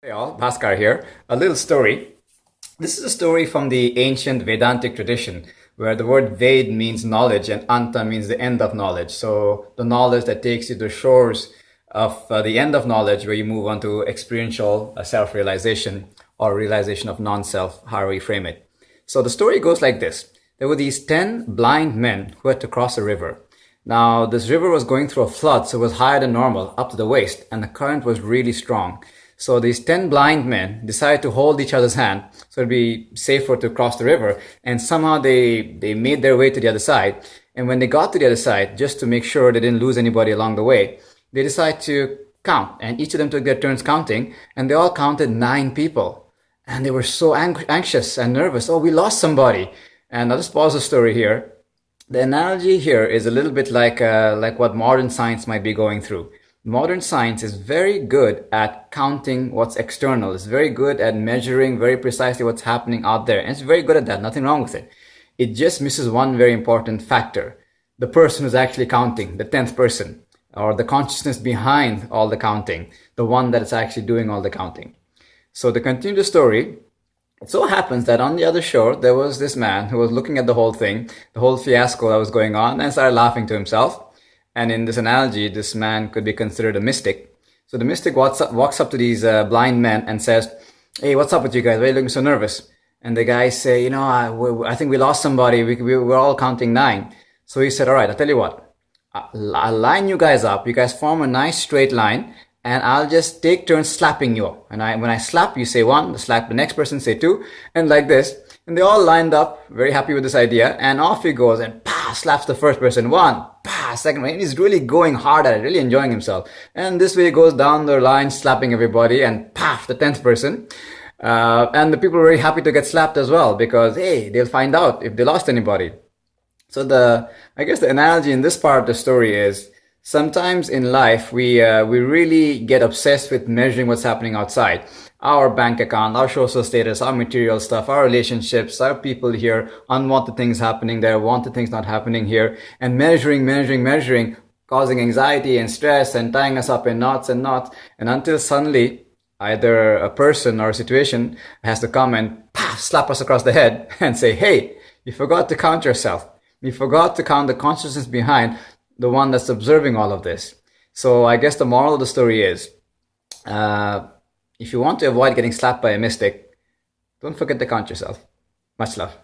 Hey all, Bhaskar here. A little story. This is a story from the ancient Vedantic tradition, where the word Ved means knowledge and Anta means the end of knowledge. So the knowledge that takes you to the shores of the end of knowledge, where you move on to experiential self-realization or realization of non-self, however you frame it. So the story goes like this. There were these 10 blind men who had to cross a river. Now, this river was going through a flood, so it was higher than normal, up to the waist, and the current was really strong. So these 10 blind men decided to hold each other's hand so it'd be safer to cross the river. And somehow they made their way to the other side. And when they got to the other side, just to make sure they didn't lose anybody along the way, they decided to count. And each of them took their turns counting, and they all counted 9 people. And they were so anxious and nervous. Oh, we lost somebody. And I'll just pause the story here. The analogy here is a little bit like what modern science might be going through. Modern science is very good at counting what's external. It's very good at measuring very precisely what's happening out there. And it's very good at that. Nothing wrong with it. It just misses one very important factor. The person who's actually counting, the 10th person, or the consciousness behind all the counting, the one that is actually doing all the counting. So to continue the story, it so happens that on the other shore, there was this man who was looking at the whole thing, the whole fiasco that was going on, and started laughing to himself. And in this analogy, this man could be considered a mystic. So the mystic walks up to these blind men and says, "Hey, what's up with you guys? Why are you looking so nervous?" And the guys say, I think we lost somebody. We're all counting 9. So he said, all right, I'll tell you what. I'll line you guys up. You guys form a nice straight line. And I'll just take turns slapping you. And when I slap, you say 1, slap the next person, say 2, and like this. And they all lined up, very happy with this idea, and off he goes and slaps the first person, 1, second one. And he's really going hard at it, really enjoying himself. And this way he goes down the line, slapping everybody, and the 10th person. And the people are very happy to get slapped as well, because hey, they'll find out if they lost anybody. So I guess the analogy in this part of the story is, sometimes in life, we really get obsessed with measuring what's happening outside. Our bank account, our social status, our material stuff, our relationships, our people here, unwanted things happening there, wanted things not happening here, and measuring, causing anxiety and stress and tying us up in knots and knots. And until suddenly, either a person or a situation has to come and slap us across the head and say, hey, you forgot to count yourself. You forgot to count the consciousness behind the one that's observing all of this. So I guess the moral of the story is, if you want to avoid getting slapped by a mystic, don't forget to count yourself. Much love.